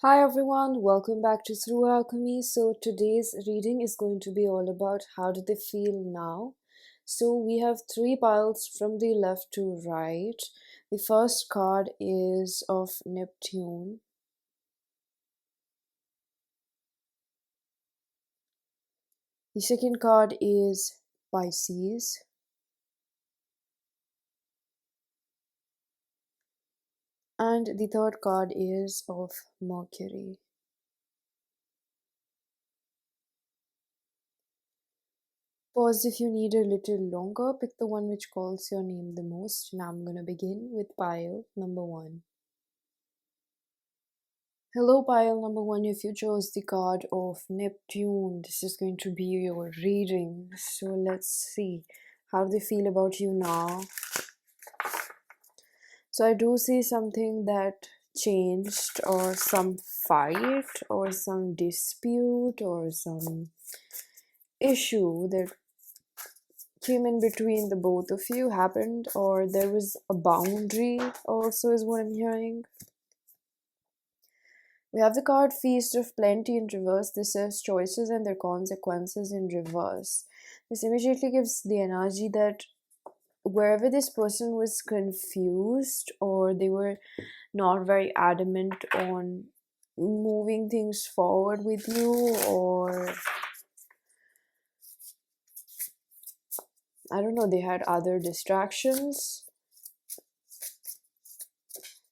Hi everyone, welcome back to Through Alchemy. So today's reading is going to be all about how do they feel now. So we have three piles from the left to right. The first card is of Neptune. The second card is Pisces. And the third card is of Mercury. Pause if you need a little longer. Pick the one which calls your name the most. Now I'm gonna begin with pile number one. Hello, pile number one. If you chose the card of Neptune, this is going to be your reading. So let's see how they feel about you now. So I do see something that changed, or some fight, or some dispute, or some issue that came in between the both of you happened, or there was a boundary, also, is what I'm hearing. We have the card Feast of Plenty in reverse. This says choices and their consequences in reverse. This immediately gives the energy that wherever this person was confused or they were not very adamant on moving things forward with you, or I don't know, they had other distractions,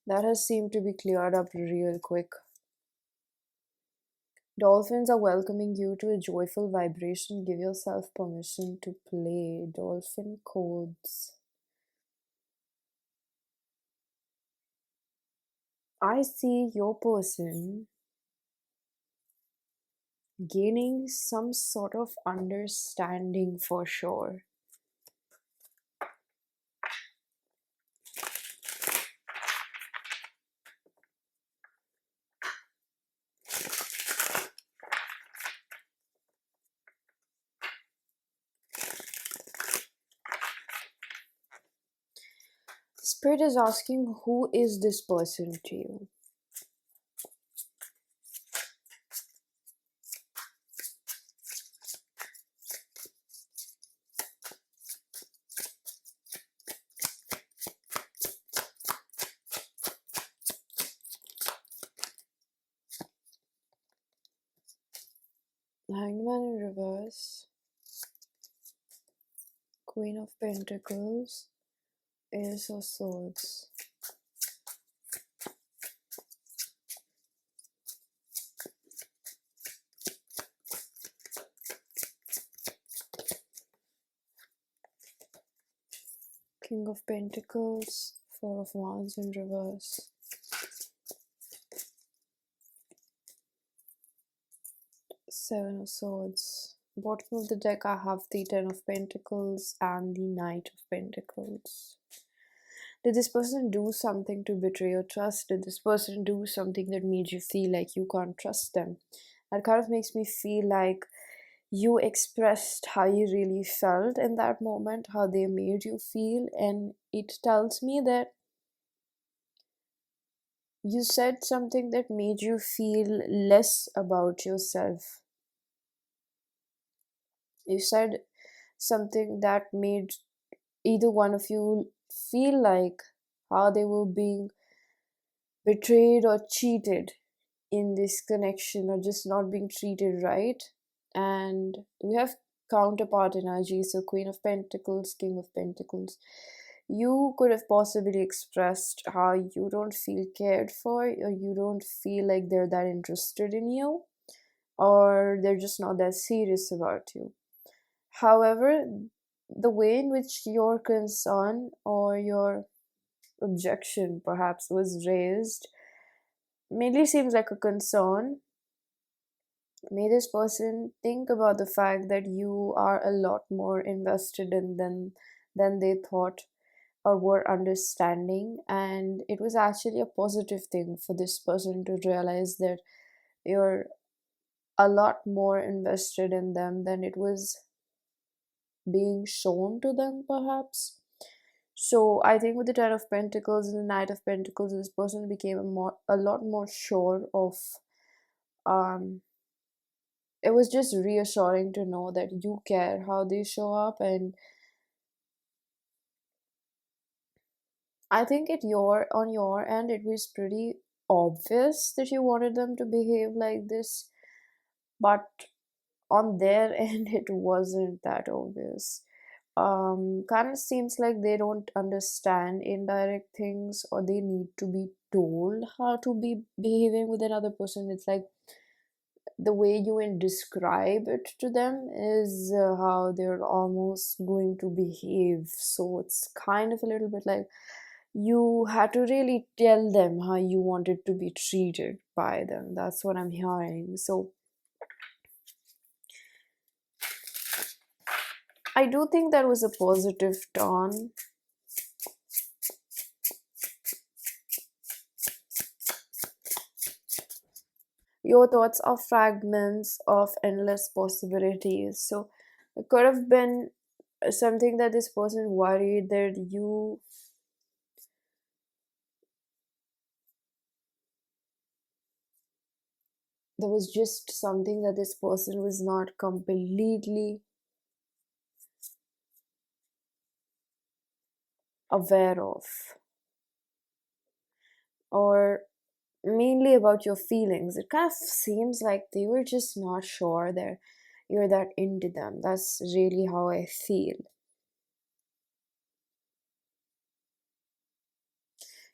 that has seemed to be cleared up real quick. Dolphins are welcoming you to a joyful vibration. Give yourself permission to play. Dolphin codes. I see your person gaining some sort of understanding for sure. Spirit is asking, who is this person to you? Hanged Man in reverse. Queen of Pentacles. Ace of Swords. King of Pentacles. Four of Wands in reverse. Seven of Swords. Bottom of the deck, I have the Ten of Pentacles and the Knight of Pentacles. Did this person do something to betray your trust? Did this person do something that made you feel like you can't trust them? That kind of makes me feel like you expressed how you really felt in that moment, how they made you feel, and it tells me that you said something that made you feel less about yourself. You said something that made either one of you feel like how they were being betrayed or cheated in this connection, or just not being treated right. And we have counterpart energy, so Queen of Pentacles, King of Pentacles. You could have possibly expressed how you don't feel cared for, or you don't feel like they're that interested in you, or they're just not that serious about you. However, the way in which your concern or your objection perhaps was raised mainly seems like a concern. May this person think about the fact that you are a lot more invested in them than they thought or were understanding, and it was actually a positive thing for this person to realize that you're a lot more invested in them than it was being shown to them, perhaps. So I think with the Ten of Pentacles and the Knight of Pentacles, this person became a lot more sure of. Um, it was just reassuring to know that you care how they show up, and I think at your on your end, it was pretty obvious that you wanted them to behave like this, but on their end, it wasn't that obvious. Kind of seems like they don't understand indirect things, or they need to be told how to be behaving with another person. It's like the way you describe it to them is how they're almost going to behave. So it's kind of a little bit like you had to really tell them how you wanted to be treated by them. That's what I'm hearing. So I do think that was a positive turn. Your thoughts are fragments of endless possibilities. So it could have been something that this person worried that you, there was just something that this person was not completely aware of, or mainly about your feelings. It kind of seems like they were just not sure that you're that into them. That's really how I feel.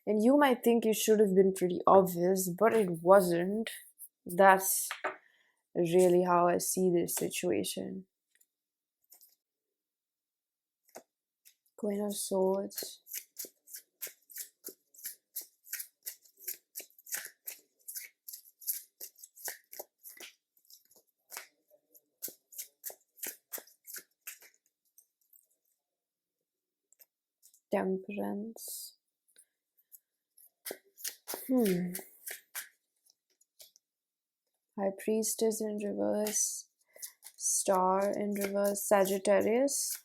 And you might think it should have been pretty obvious, but it wasn't. That's really how I see this situation. Queen of Swords. Temperance. Hmm. High Priestess in reverse. Star in reverse. Sagittarius.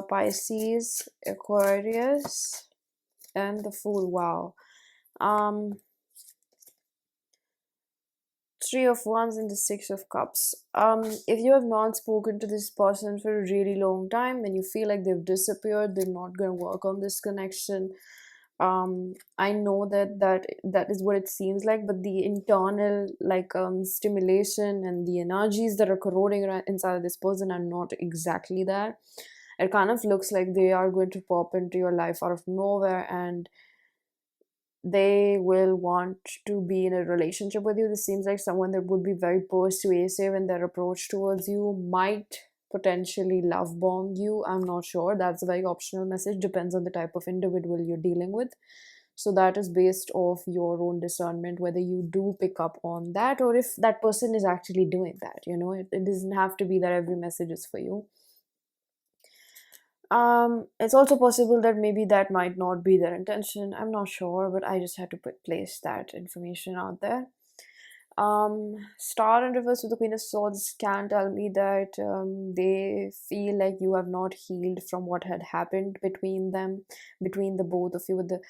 Pisces. Aquarius. And the Fool. Wow. Um, Three of Wands and the Six of Cups. If you have not spoken to this person for a really long time and you feel like they've disappeared, they're not gonna work on this connection. I know that is what it seems like, but the internal stimulation and the energies that are corroding inside of this person are not exactly that. It kind of looks like they are going to pop into your life out of nowhere, and they will want to be in a relationship with you. This seems like someone that would be very persuasive in their approach towards you, might potentially love bomb you. I'm not sure. That's a very optional message. Depends on the type of individual you're dealing with. So that is based off your own discernment, whether you do pick up on that or if that person is actually doing that. It doesn't have to be that every message is for you. It's also possible that maybe that might not be their intention. I'm not sure, but I just had to place that information out there. Star in reverse with the Queen of Swords can tell me that they feel like you have not healed from what had happened between them, between the both of you, with the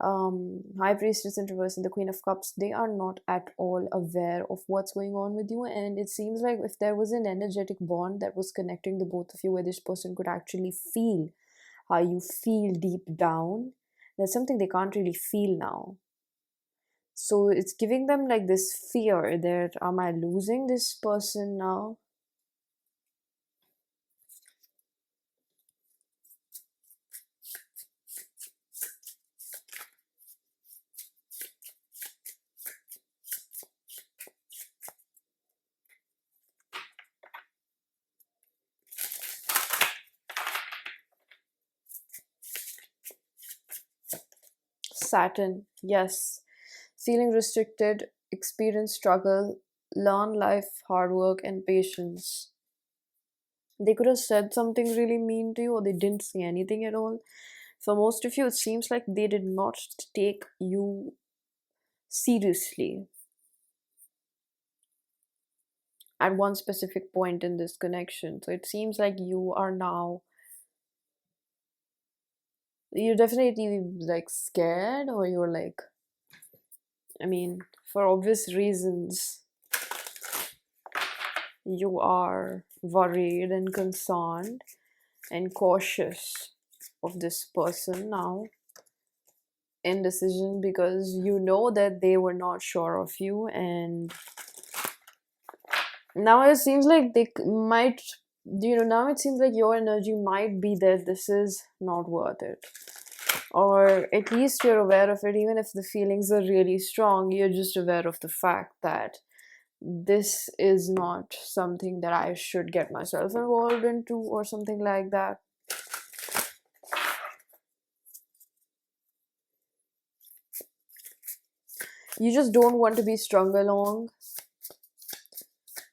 High Priestess in reverse and the Queen of Cups. They are not at all aware of what's going on with you, and it seems like if there was an energetic bond that was connecting the both of you, where this person could actually feel how you feel deep down, that's something they can't really feel now. So it's giving them like this fear that, am I losing this person now? Saturn, yes. Feeling restricted, experience struggle, learn life, hard work, and patience. They could have said something really mean to you, or they didn't say anything at all. For most of you, it seems like they did not take you seriously at one specific point in this connection. So it seems like you are now You're definitely like scared, or you're like, I mean, for obvious reasons, you are worried and concerned and cautious of this person now, indecision, because you know that they were not sure of you, and now it seems like might, now it seems like your energy might be that this is not worth it, or at least you're aware of it. Even if the feelings are really strong, you're just aware of the fact that this is not something that I should get myself involved into, or something like that. You just don't want to be strung along,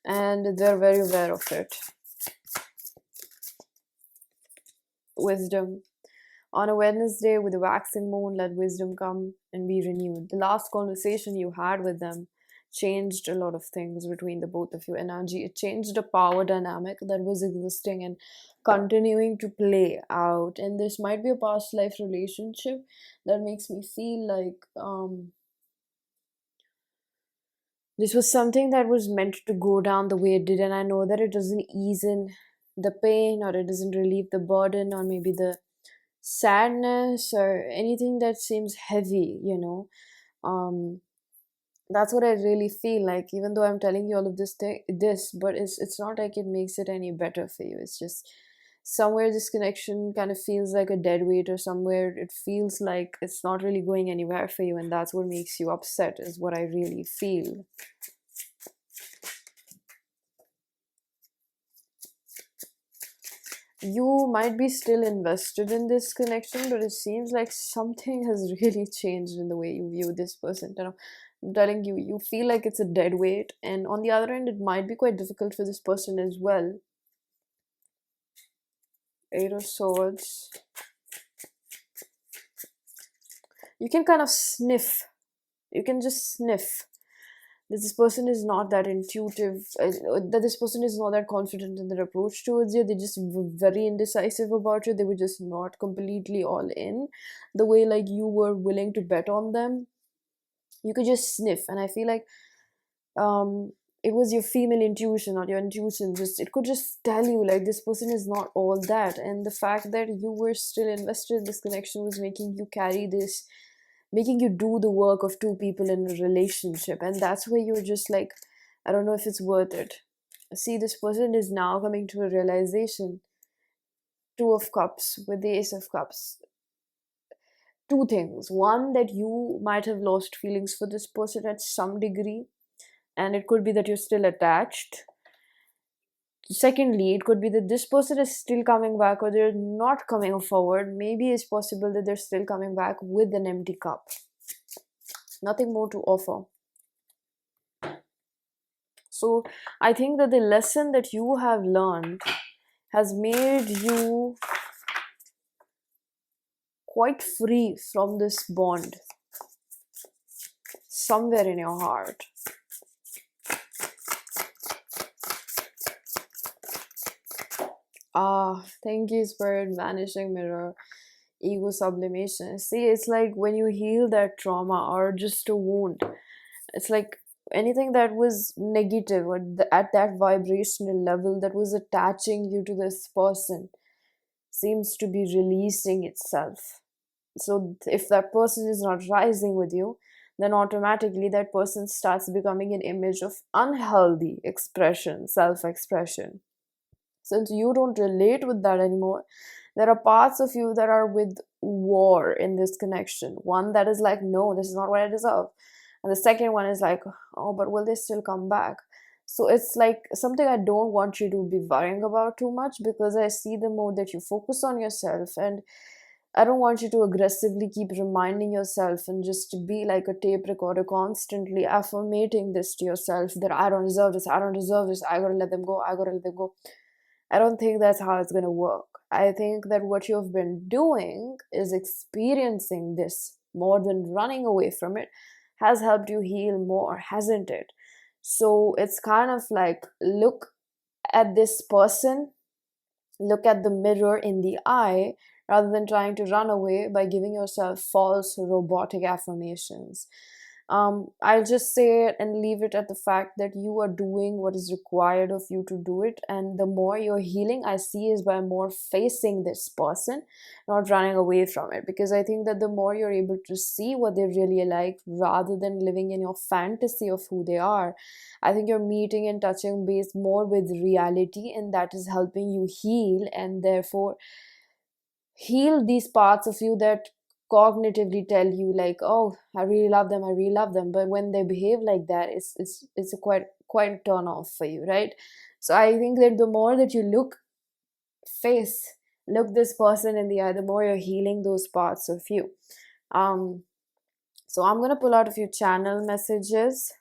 and they're very aware of it. Wisdom. On a Wednesday with a waxing moon, let wisdom come and be renewed. The last conversation you had with them changed a lot of things between the both of you. Energy, it changed a power dynamic that was existing and continuing to play out. And this might be a past life relationship that makes me feel like this was something that was meant to go down the way it did. And I know that it doesn't ease in the pain, or it doesn't relieve the burden, or maybe the sadness, or anything that seems heavy. um that's what I really feel like, even though I'm telling you all of this, but it's not like it makes it any better for you. It's just somewhere this connection kind of feels like a dead weight, or somewhere it feels like it's not really going anywhere for you, and that's what makes you upset, is what I really feel. You might be still invested in this connection, but it seems like something has really changed in the way you view this person. I'm telling you, you feel like it's a dead weight, and on the other end, it might be quite difficult for this person as well. Eight of Swords. You can kind of sniff. You can just sniff that this person is not that intuitive, that this person is not that confident in their approach towards you. They just very indecisive about you. They were just not completely all in the way like you were willing to bet on them. You could just sniff, and I feel like um it was your female intuition, or your intuition, just it could just tell you like this person is not all that. And the fact that you were still invested in this connection was making you carry this, making you do the work of two people in a relationship. And that's where you're just like, I don't know if it's worth it. See, this person is now coming to a realization. Two of Cups with the Ace of Cups. Two things. One, that you might have lost feelings for this person at some degree, and it could be that you're still attached. Secondly, it could be that this person is still coming back, or they're not coming forward. Maybe it's possible that they're still coming back with an empty cup. Nothing more to offer. So I think that the lesson that you have learned has made you quite free from this bond somewhere in your heart. Thank you, Spirit. Vanishing Mirror. Ego sublimation. See, it's like when you heal that trauma or just a wound, it's like anything that was negative, or at that vibrational level that was attaching you to this person, seems to be releasing itself. So if that person is not rising with you, then automatically that person starts becoming an image of unhealthy expression, self expression. Since you don't relate with that anymore, there are parts of you that are with war in this connection. One that is like, no, this is not what I deserve. And the second one is like, oh, but will they still come back? So it's like something I don't want you to be worrying about too much, because I see the more that you focus on yourself, and I don't want you to aggressively keep reminding yourself and just to be like a tape recorder, constantly affirmating this to yourself, that I don't deserve this, I don't deserve this, I gotta let them go, I gotta let them go. I don't think that's how it's gonna work. I think that what you've been doing is experiencing this more than running away from it has helped you heal more, hasn't it? So it's kind of like, look at this person, look at the mirror in the eye, rather than trying to run away by giving yourself false robotic affirmations. I'll just say it and leave it at the fact that you are doing what is required of you to do it. And the more you're healing, I see, is by more facing this person, not running away from it. Because I think that the more you're able to see what they really like rather than living in your fantasy of who they are, I think you're meeting and touching base more with reality, and that is helping you heal, and therefore heal these parts of you that cognitively tell you like, oh, I really love them, I really love them. But when they behave like that, it's a quite a turn off for you, right? So I think that the more that you look this person in the eye, the more you're healing those parts of you. So I'm gonna pull out a few channel messages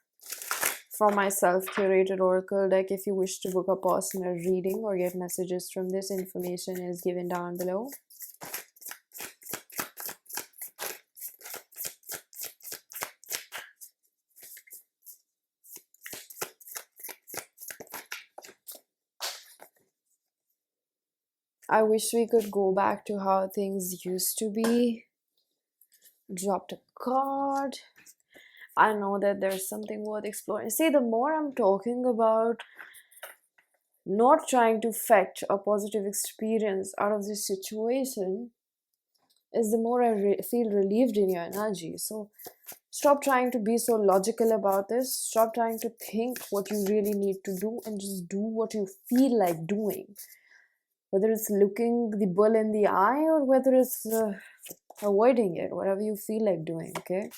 from my self-curated oracle deck. If you wish to book a personal reading or get messages from this, information is given down below. I wish we could go back to how things used to be. Dropped a card. I know that there's something worth exploring. See, the more I'm talking about not trying to fetch a positive experience out of this situation, is the more I feel relieved in your energy. So stop trying to be so logical about this. Stop trying to think what you really need to do, and just do what you feel like doing. Whether it's looking the bull in the eye or whether it's avoiding it, whatever you feel like doing, okay?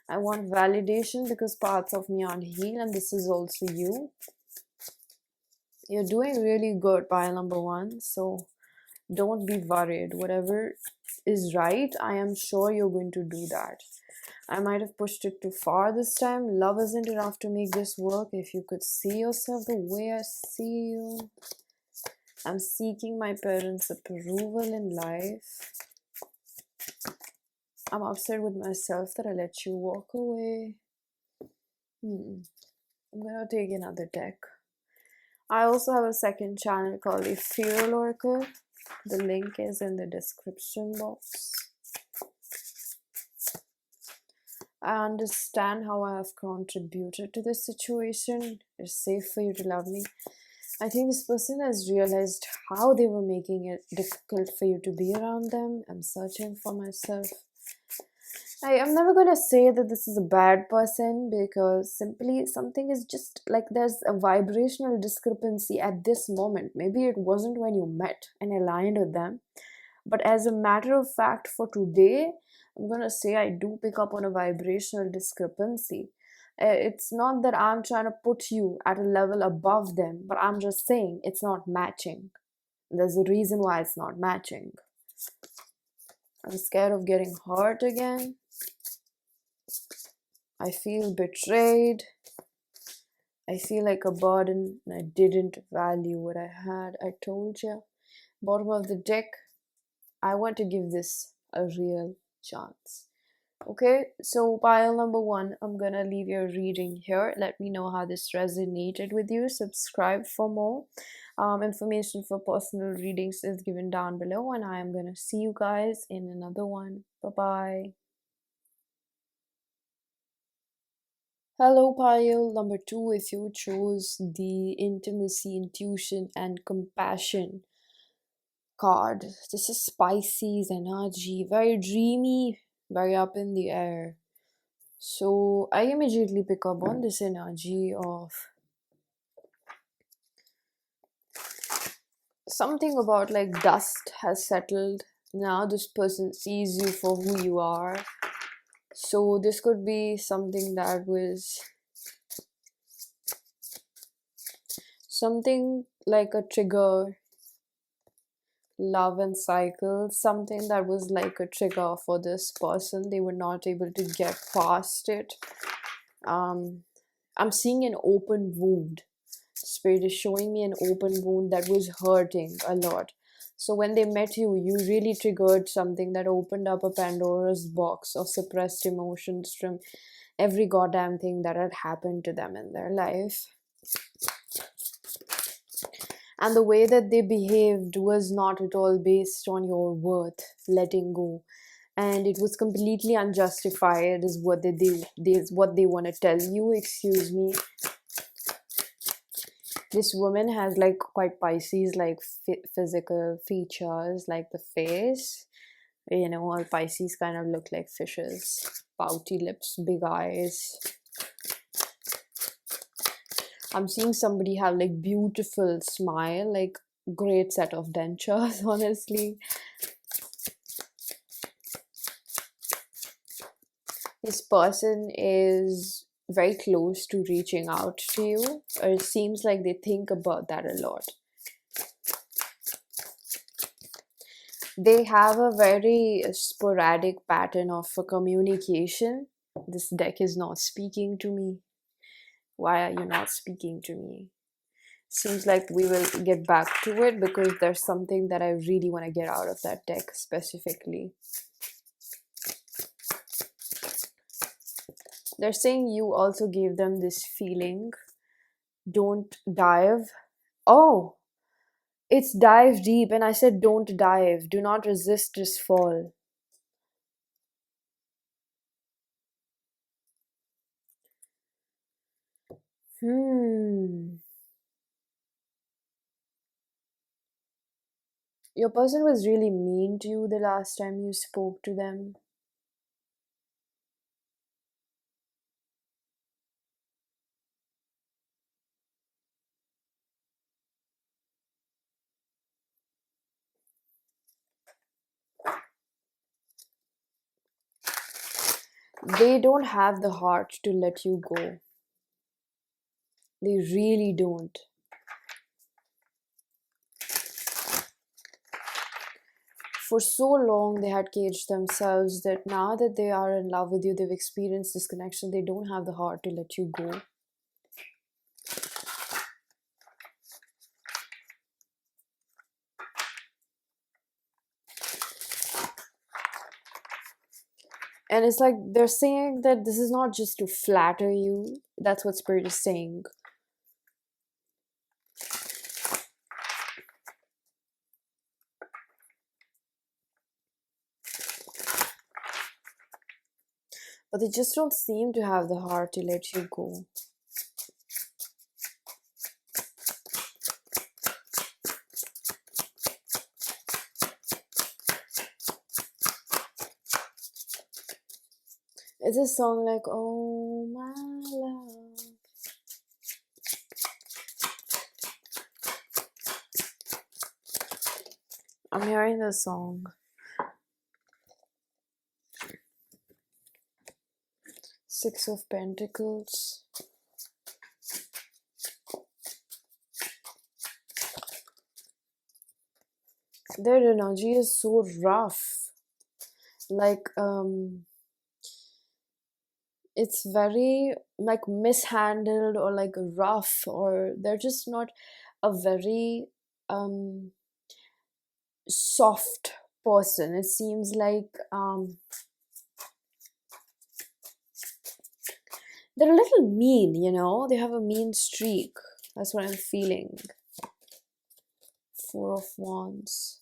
I want validation because parts of me aren't healed, and this is also you. You're doing really good, pile number one, so don't be worried. Whatever is right, I am sure you're going to do that. I might have pushed it too far this time. Love isn't enough to make this work. If you could see yourself the way I see you. I'm seeking my parents' approval in life. I'm upset with myself that I let you walk away. I'm gonna take another deck. I also have a second channel called the Ethereal Oracle. The link is in the description box. I understand how I have contributed to this situation. It's safe for you to love me. I think this person has realized how they were making it difficult for you to be around them. I'm searching for myself. I'm never gonna say that this is a bad person, because simply something is just like there's a vibrational discrepancy at this moment. Maybe it wasn't when you met and aligned with them, but as a matter of fact, for today, I'm gonna say I do pick up on a vibrational discrepancy. It's not that I'm trying to put you at a level above them, but I'm just saying it's not matching. There's a reason why it's not matching. I'm scared of getting hurt again. I feel betrayed. I feel like a burden, and I didn't value what I had. I told you. Bottom of the deck, I want to give this a real chance. Okay, so pile number one, I'm gonna leave your reading here. Let me know how this resonated with you. Subscribe for more. Information for personal readings is given down below, and I am gonna see you guys in another one. Bye bye. Hello, pile number two. If you chose the intimacy, intuition, and compassion card, this is Pisces energy, very dreamy, very up in the air. So I immediately pick up on this energy of something about like dust has settled. Now this person sees you for who you are. So this could be something that was something like a trigger, love and cycle, something that was like a trigger for this person. They were not able to get past it. I'm seeing an open wound. Spirit is showing me an open wound that was hurting a lot. So when they met you, you really triggered something that opened up a Pandora's box of suppressed emotions from every goddamn thing that had happened to them in their life. And the way that they behaved was not at all based on your worth, letting go. And it was completely unjustified, is what they do. Is what they want to tell you. Excuse me. This woman has like quite Pisces like physical features, like the face. You know, all Pisces kind of look like fishes. Pouty lips, big eyes. I'm seeing somebody have like beautiful smile, like great set of dentures, honestly. This person is very close to reaching out to you, or it seems like they think about that a lot. They have a very sporadic pattern of communication. This deck is not speaking to me. Why are you not speaking to me? Seems like we will get back to it because there's something that I really want to get out of that deck specifically. They're saying you also gave them this feeling. Don't dive. Oh, it's dive deep, and I said don't dive. Do not resist, just fall. Your person was really mean to you the last time you spoke to them. They don't have the heart to let you go. They really don't. For so long, they had caged themselves that now that they are in love with you, they've experienced this connection, they don't have the heart to let you go. And it's like they're saying that this is not just to flatter you. That's what Spirit is saying. But they just don't seem to have the heart to let you go. It's a song like, oh my love. I'm hearing the song. Six of Pentacles. Their energy is so rough. Like, it's very like mishandled or like rough, or they're just not a very soft person. It seems like they're a little mean, you know, they have a mean streak. That's what I'm feeling. Four of Wands.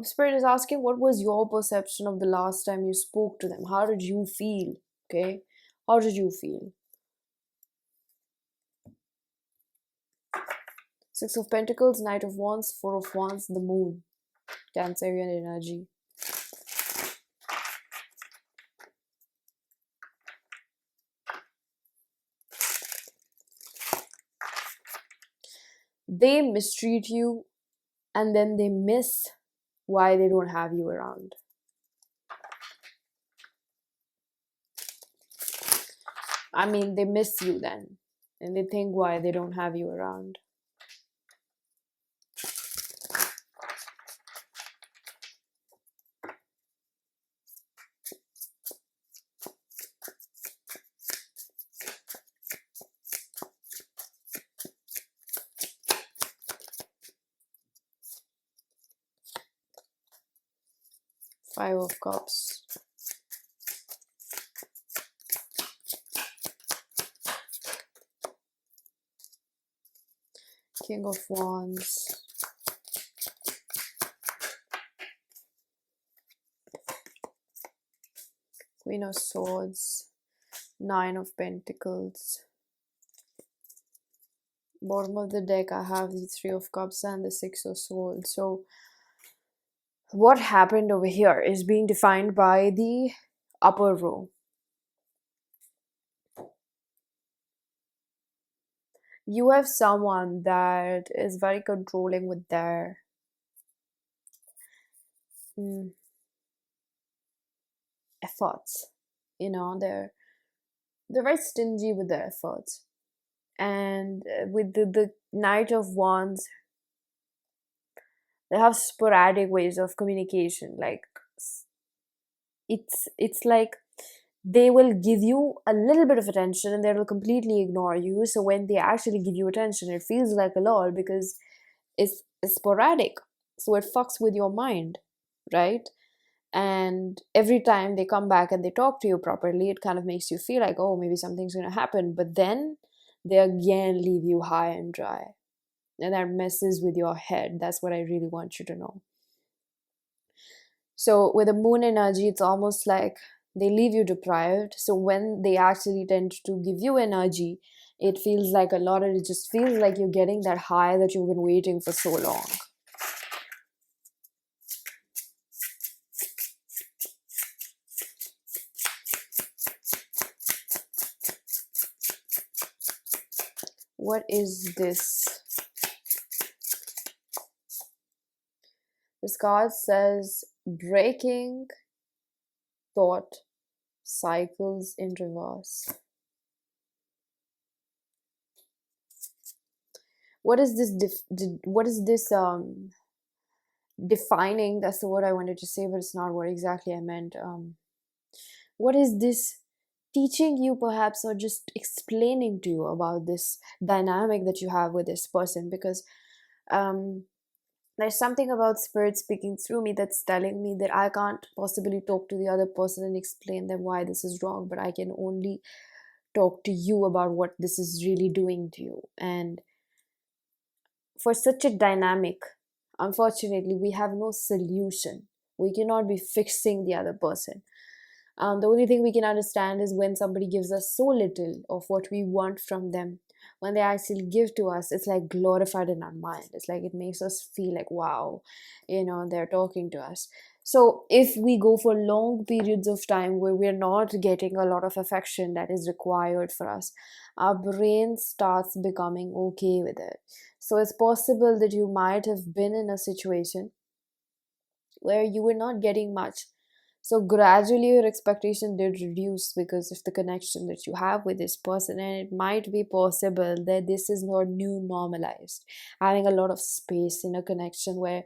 Spirit is asking, what was your perception of the last time you spoke to them? How did you feel? Okay, how did you feel? Six of Pentacles, Knight of Wands, Four of Wands, the Moon. Cancerian energy. They mistreat you and then they miss why they don't have you around. I mean, they miss you then and they think why they don't have you around. Five of Cups. King of Wands, Queen of Swords, Nine of Pentacles. Bottom of the deck, I have the Three of Cups and the Six of Swords. So what happened over here is being defined by the upper row. You have someone that is very controlling with their efforts. You know, they're very stingy with their efforts. And with the Knight of Wands, they have sporadic ways of communication. Like it's like they will give you a little bit of attention and they will completely ignore you. So when they actually give you attention, it feels like a lot because it's sporadic. So it fucks with your mind, right? And every time they come back and they talk to you properly, it kind of makes you feel like, oh, maybe something's going to happen. But then they again leave you high and dry. And that messes with your head. That's what I really want you to know. So with the moon energy, it's almost like they leave you deprived. So when they actually tend to give you energy, it feels like a lot, and it just feels like you're getting that high that you've been waiting for so long. What is this? This card says breaking thought cycles in reverse. What is this defining? That's the word I wanted to say, but it's not what exactly I meant. What is this teaching you, perhaps, or just explaining to you about this dynamic that you have with this person? Because there's something about spirit speaking through me that's telling me that I can't possibly talk to the other person and explain them why this is wrong, but I can only talk to you about what this is really doing to you. And for such a dynamic, unfortunately, we have no solution. We cannot be fixing the other person. The only thing we can understand is when somebody gives us so little of what we want from them. When they actually give to us, it's like glorified in our mind. It's like it makes us feel like, wow, they're talking to us. So if we go for long periods of time where we're not getting a lot of affection that is required for us, our brain starts becoming okay with it. So it's possible that you might have been in a situation where you were not getting much. So gradually your expectation did reduce because of the connection that you have with this person, and it might be possible that this is not new normalized. Having a lot of space in a connection where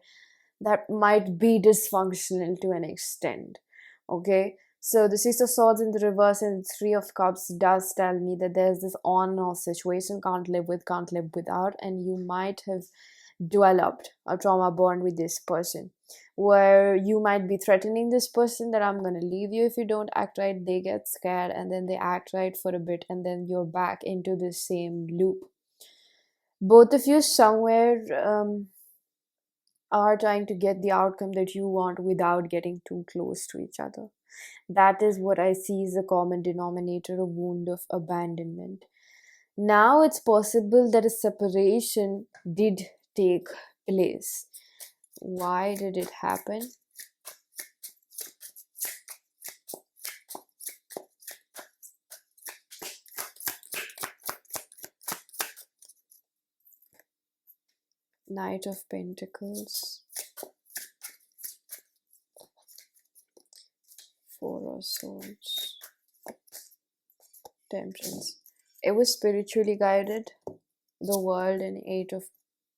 that might be dysfunctional to an extent. Okay, so the Six of Swords in the reverse and the Three of Cups does tell me that there's this on and off situation, can't live with, can't live without, and you might have developed a trauma bond with this person where you might be threatening this person that I'm going to leave you if you don't act right. They get scared and then they act right for a bit, and then you're back into the same loop. Both of you somewhere are trying to get the outcome that you want without getting too close to each other. That is what I see as a common denominator, a wound of abandonment. Now it's possible that a separation did take place. Why did it happen? Knight of Pentacles, Four of Swords, Temperance. It was spiritually guided. The World and Eight of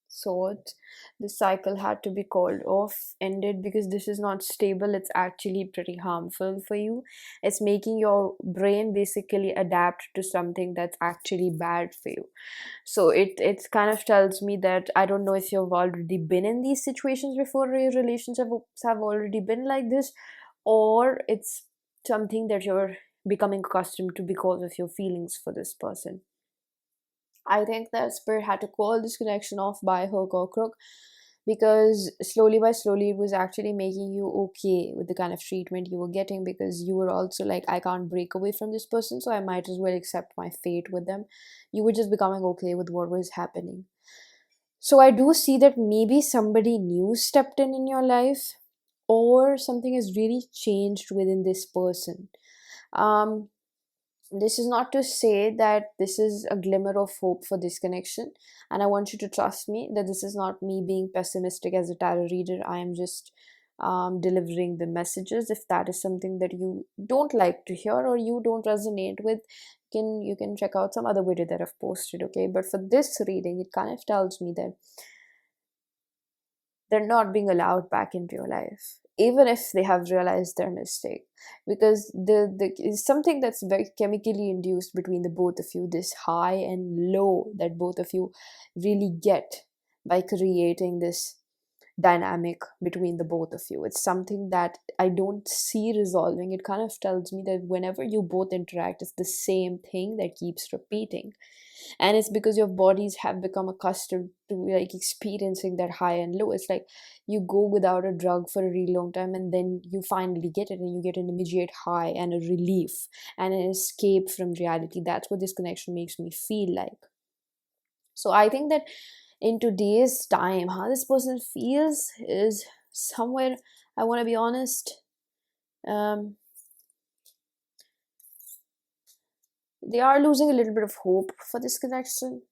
Swords. The cycle had to be called off, ended, because this is not stable. It's actually pretty harmful for you. It's making your brain basically adapt to something that's actually bad for you. So it kind of tells me that I don't know if you've already been in these situations before, your relationships have already been like this, or it's something that you're becoming accustomed to because of your feelings for this person. I think that spirit had to call this connection off by hook or crook, because slowly by slowly it was actually making you okay with the kind of treatment you were getting, because you were also like, I can't break away from this person, so I might as well accept my fate with them. You were just becoming okay with what was happening. So I do see that maybe somebody new stepped in your life, or something has really changed within this person. um this is not to say that this is a glimmer of hope for this connection, and I want you to trust me that this is not me being pessimistic as a tarot reader. I am just delivering the messages. If that is something that you don't like to hear or you don't resonate with, you can check out some other video that I've posted, okay? But for this reading, it kind of tells me that they're not being allowed back into your life, even if they have realized their mistake, because the is something that's very chemically induced between the both of you, this high and low that both of you really get by creating this dynamic between the both of you. It's something that I don't see resolving. It kind of tells me that whenever you both interact, it's the same thing that keeps repeating, and it's because your bodies have become accustomed to like experiencing that high and low. It's like you go without a drug for a really long time, and then you finally get it, and you get an immediate high and a relief and an escape from reality. That's what this connection makes me feel like. So I think that in today's time, how this person feels is somewhere, I want to be honest, um they are losing a little bit of hope for this connection.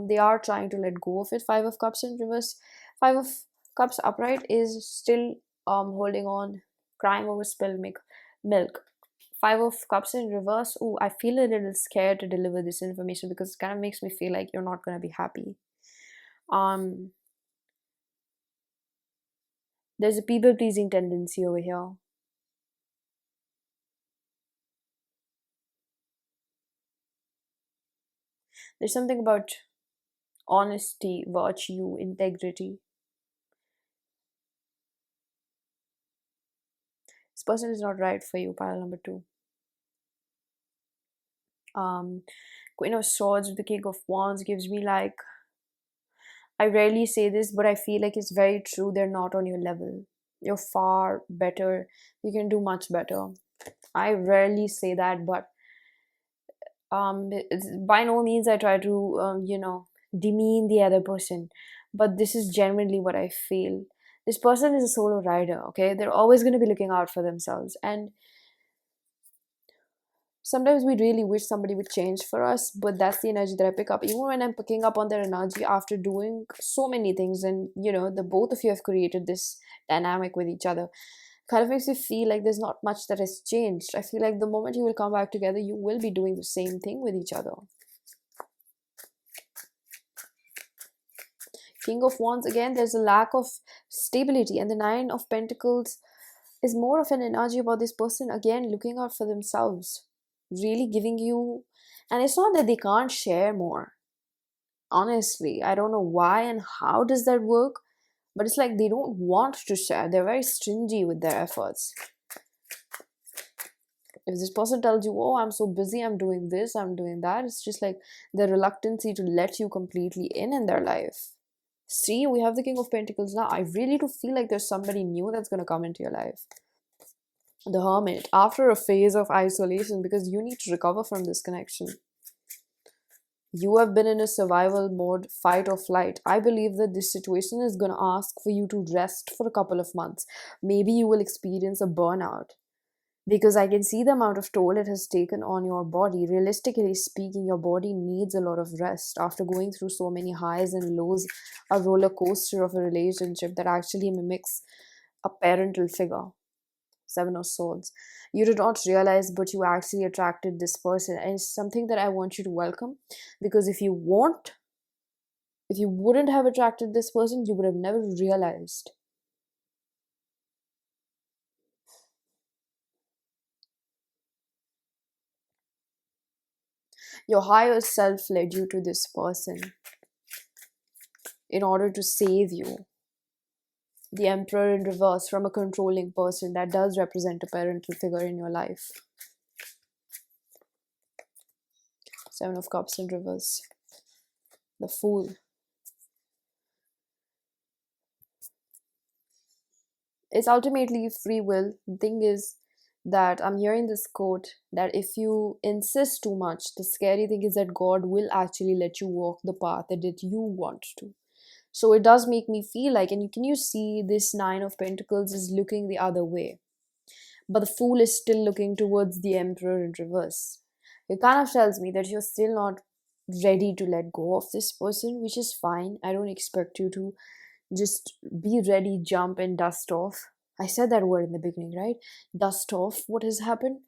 They are trying to let go of it. Five of Cups in reverse, Five of Cups upright is still holding on, crying over spilled milk. Five of Cups in reverse. Oh, I feel a little scared to deliver this information because it kind of makes me feel like you're not gonna be happy. Um, there's a people pleasing tendency over here. There's something about honesty, virtue, integrity. This person is not right for you, pile number two. um Queen of Swords with the King of Wands gives me like, I rarely say this, but I feel like it's very true. They're not on your level. You're far better. You can do much better. I rarely say that, but by no means I try to demean the other person, but this is genuinely what I feel. This person is a solo rider, okay? They're always going to be looking out for themselves, and sometimes we really wish somebody would change for us, but that's the energy that I pick up. Even when I'm picking up on their energy after doing so many things, and the both of you have created this dynamic with each other, kind of makes me feel like there's not much that has changed. I feel like the moment you will come back together, you will be doing the same thing with each other. King of Wands, again, there's a lack of stability, and the Nine of Pentacles is more of an energy about this person, again, looking out for themselves, really giving you. And it's not that they can't share more. Honestly, I don't know why and how does that work, but it's like they don't want to share. They're very stingy with their efforts. If this person tells you, oh, I'm so busy, I'm doing this, I'm doing that, it's just like the reluctancy to let you completely in their life. See, we have the King of Pentacles now. I really do feel like there's somebody new that's going to come into your life. The Hermit, after a phase of isolation, because you need to recover from this connection. You have been in a survival mode, fight or flight. I believe that this situation is going to ask for you to rest for a couple of months. Maybe you will experience a burnout, because I can see the amount of toll it has taken on your body. Realistically speaking, your body needs a lot of rest after going through so many highs and lows, a roller coaster of a relationship that actually mimics a parental figure. Seven of Swords. You did not realize, but you actually attracted this person, and it's something that I want you to welcome, because if you wouldn't have attracted this person, you would have never realized. Your higher self led you to this person in order to save you. The Emperor in reverse, from a controlling person, that does represent a parental figure in your life. Seven of Cups in reverse. The Fool. It's ultimately free will. The thing is that I'm hearing this quote that if you insist too much, the scary thing is that God will actually let you walk the path that you want to. So it does make me feel like, and you see this Nine of Pentacles is looking the other way, but the Fool is still looking towards the Emperor in reverse. It kind of tells me that you're still not ready to let go of this person, which is fine. I don't expect you to just be ready, jump, and dust off. I said that word in the beginning, right? Dust off what has happened.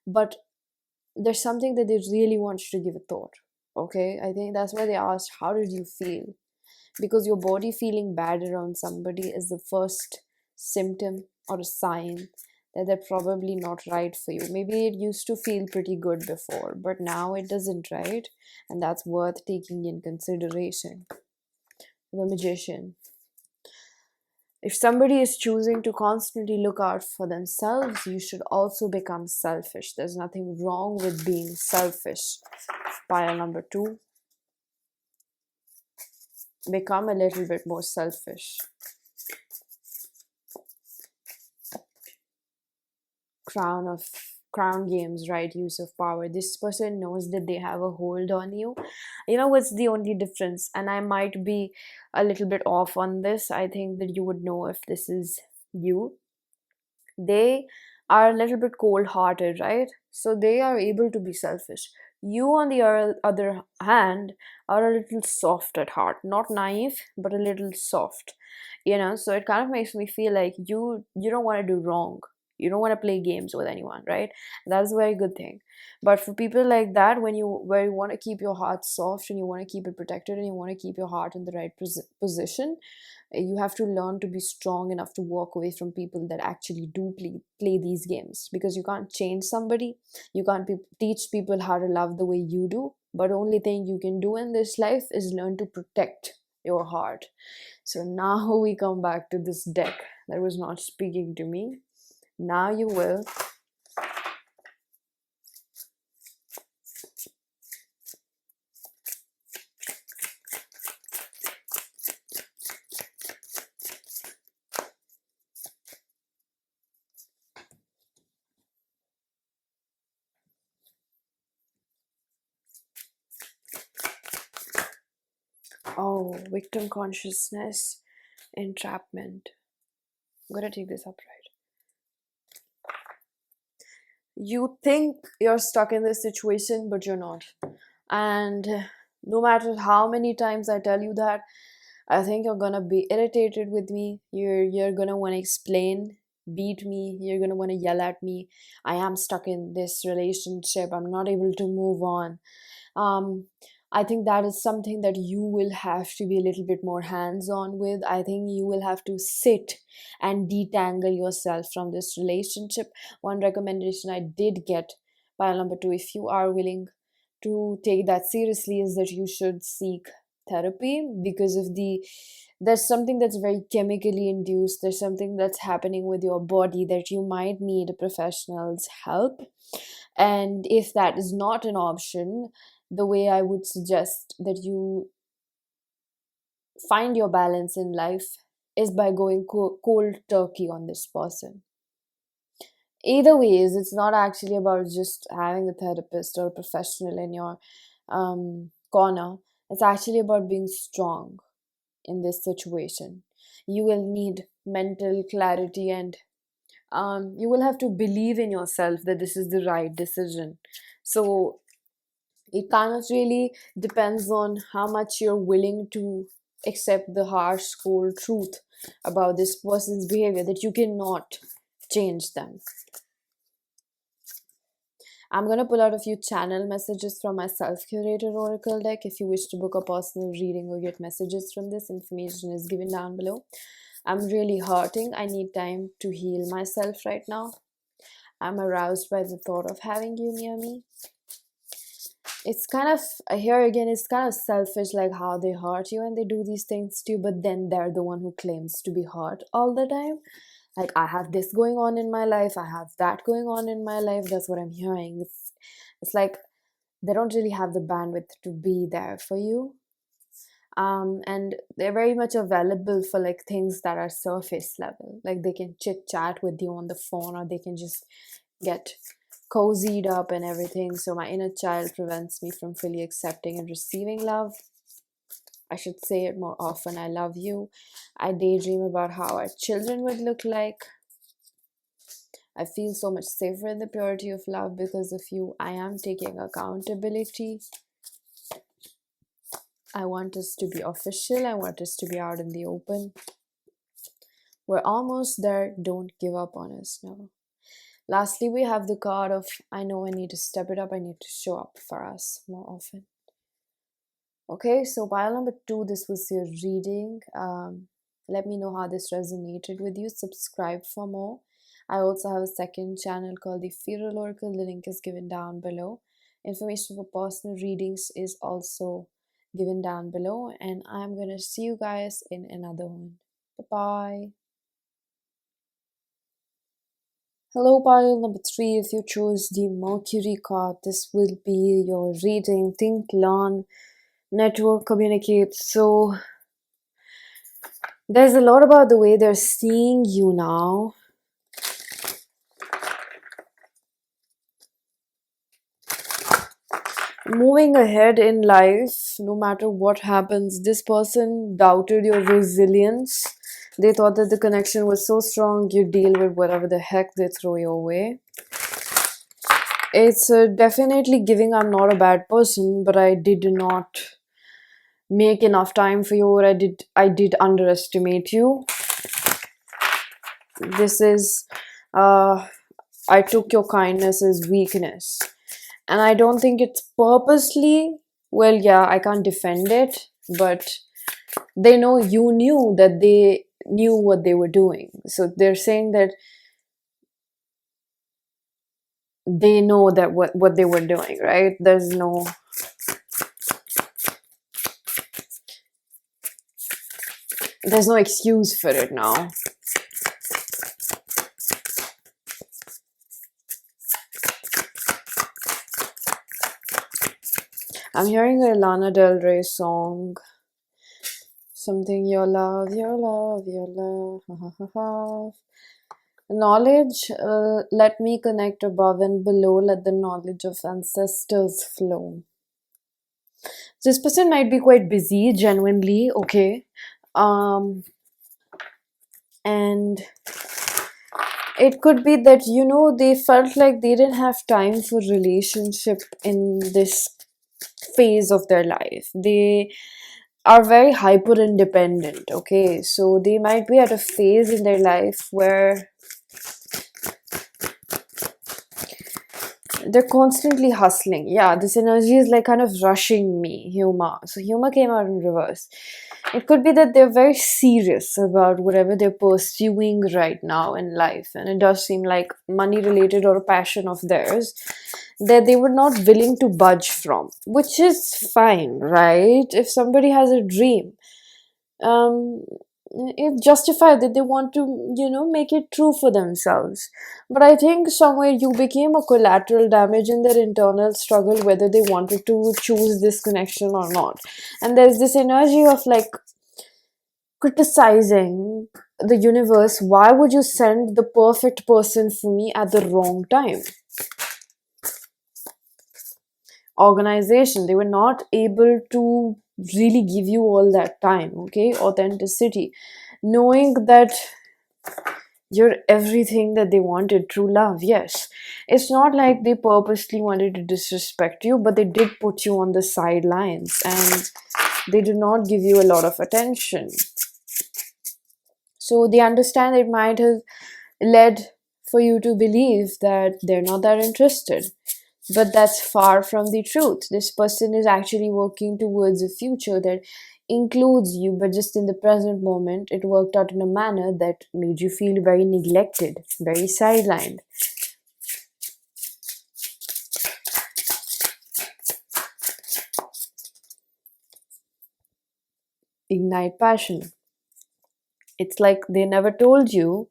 But there's something that they really want you to give a thought. Okay? I think that's why they asked, how did you feel? Because your body feeling bad around somebody is the first symptom or a sign that they're probably not right for you. Maybe it used to feel pretty good before, but now it doesn't, right? And that's worth taking in consideration. The Magician. If somebody is choosing to constantly look out for themselves, you should also become selfish. There's nothing wrong with being selfish. Pile number 2. Become a little bit more selfish. Crown games, right? Use of power. This person knows that they have a hold on you. You know what's the only difference? And I might be a little bit off on this. I think that you would know if this is you. They are a little bit cold-hearted, right? So they are able to be selfish. You, on the other hand, are a little soft at heart. Not naive, but a little soft. So it kind of makes me feel like you don't want to do wrong. You don't want to play games with anyone, right? That's a very good thing. But for people like that, where you want to keep your heart soft and you want to keep it protected and you want to keep your heart in the right position, you have to learn to be strong enough to walk away from people that actually do play these games, because you can't change somebody. You can't teach people how to love the way you do, but only thing you can do in this life is learn to protect your heart. So now we come back to this deck that was not speaking to me. Now you will. Oh, victim consciousness, entrapment. I'm gonna take this upright. You think you're stuck in this situation, but you're not. And no matter how many times I tell you that, I think you're gonna be irritated with me. You're gonna want to explain, beat me. You're gonna want to yell at me. I am stuck in this relationship. I'm not able to move on. um I think that is something that you will have to be a little bit more hands-on with. I think you will have to sit and detangle yourself from this relationship. One recommendation I did get, pile number 2, if you are willing to take that seriously, is that you should seek therapy, because of there's something that's very chemically induced. There's something that's happening with your body that you might need a professional's help. And if that is not an option, the way I would suggest that you find your balance in life is by going cold turkey on this person. Either ways, it's not actually about just having a therapist or a professional in your corner. It's actually about being strong in this situation. You will need mental clarity, and you will have to believe in yourself that this is the right decision. So it kind of really depends on how much you're willing to accept the harsh, cold truth about this person's behavior, that you cannot change them. I'm going to pull out a few channel messages from my self-curated oracle deck. If you wish to book a personal reading or get messages from this, information is given down below. I'm really hurting. I need time to heal myself right now. I'm aroused by the thought of having you near me. It's kind of, here again, it's kind of selfish, like how they hurt you and they do these things to you, but then they're the one who claims to be hurt all the time. Like, I have this going on in my life, I have that going on in my life. That's what I'm hearing. It's like they don't really have the bandwidth to be there for you. And they're very much available for like things that are surface level, like they can chit chat with you on the phone, or they can just get cozied up and everything. So my inner child prevents me from fully accepting and receiving love. I should say it more often: I love you. I daydream about how our children would look like. I feel so much safer in the purity of love because of you. I am taking accountability. I want us to be official. I want us to be out in the open. We're almost there. Don't give up on us now. Lastly, we have the card of I know I need to step it up. I need to show up for us more often. Okay, so pile number 2, this was your reading. Let me know how this resonated with you. Subscribe for more. I also have a second channel called the Feral Oracle. The link is given down below. Information for personal readings is also given down below. And I'm going to see you guys in another one. Bye-bye. Hello, pile number 3. If you chose the Mercury card, this will be your reading. Think, learn, network, communicate. So there's a lot about the way they're seeing you now. Moving ahead in life, no matter what happens, this person doubted your resilience. They thought that the connection was so strong, you deal with whatever the heck they throw your way. It's definitely giving I'm not a bad person, but I did not make enough time for you, or I did underestimate you. This is I took your kindness as weakness, and I don't think it's purposely. Well, yeah, I can't defend it, but they know you knew that they knew what they were doing, so they're saying that they know that what they were doing, right? There's no excuse for it now. I'm hearing a Lana Del Rey song. Something your love, your love, your love. Ha, ha, ha, ha. Knowledge, let me connect above and below. Let the knowledge of ancestors flow. This person might be quite busy, genuinely, okay. And it could be that, you know, they felt like they didn't have time for relationship in this phase of their life. They are very hyper independent, okay. So they might be at a phase in their life where they're constantly hustling. Yeah, this energy is like kind of rushing me. Humor. So humor came out in reverse. It could be that they're very serious about whatever they're pursuing right now in life, and it does seem like money related or a passion of theirs that they were not willing to budge from, which is fine, right? If somebody has a dream, um it's justified that they want to, you know, make it true for themselves. But I think somewhere you became a collateral damage in their internal struggle, whether they wanted to choose this connection or not. And there's this energy of like criticizing the universe. Why would you send the perfect person for me at the wrong time? Organization, they were not able to really give you all that time, okay. Authenticity, knowing that you're everything that they wanted. True love, yes. It's not like they purposely wanted to disrespect you, but they did put you on the sidelines and they did not give you a lot of attention. So they understand it might have led for you to believe that they're not that interested. But that's far from the truth. This person is actually working towards a future that includes you, but just in the present moment, it worked out in a manner that made you feel very neglected, very sidelined. Ignite passion. It's like they never told you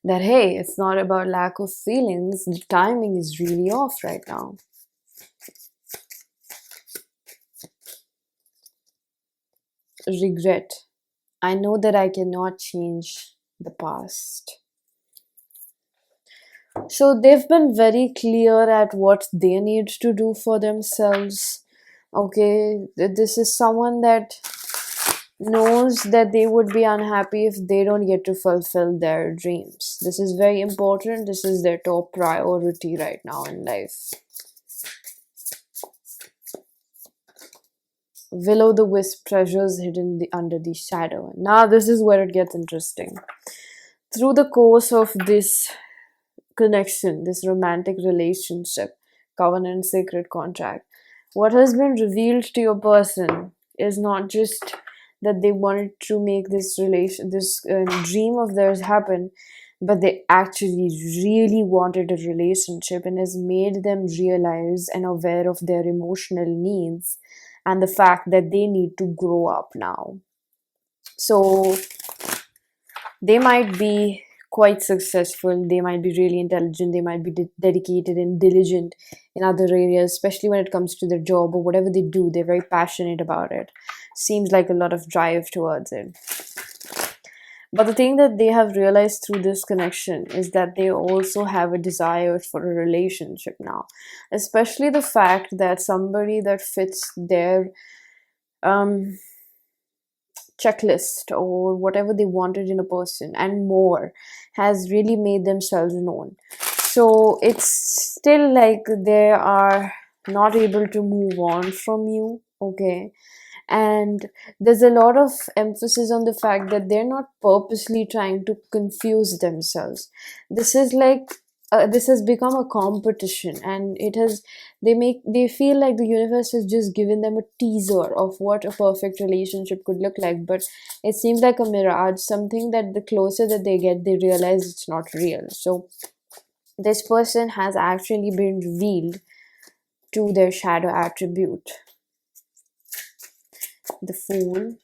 that, hey, it's not about lack of feelings, the timing is really off right now. regret. I know that I cannot change the past. So they've been very clear at what they need to do for themselves. Okay, this is someone that knows that they would be unhappy if they don't get to fulfill their dreams. This is very important. This is their top priority right now in life. Will o' the wisp treasures hidden under the shadow. Now, this is where it gets interesting. Through the course of this connection, this romantic relationship, covenant, sacred contract, what has been revealed to your person is not just that they wanted to make this dream of theirs happen, but they actually really wanted a relationship, and has made them realize and aware of their emotional needs and the fact that they need to grow up now. So they might be quite successful, they might be really intelligent, they might be dedicated and diligent in other areas, especially when it comes to their job or whatever they do. They're very passionate about it. Seems like a lot of drive towards it. But the thing that they have realized through this connection is that they also have a desire for a relationship now, especially the fact that somebody that fits their um checklist or whatever they wanted in a person and more has really made themselves known. So it's still like they are not able to move on from you, okay? And there's a lot of emphasis on the fact that they're not purposely trying to confuse themselves. This is like this has become a competition, and they feel like the universe has just given them a teaser of what a perfect relationship could look like, but it seems like a mirage, something that the closer that they get, they realize it's not real. So this person has actually been revealed to their shadow attribute, the Fool.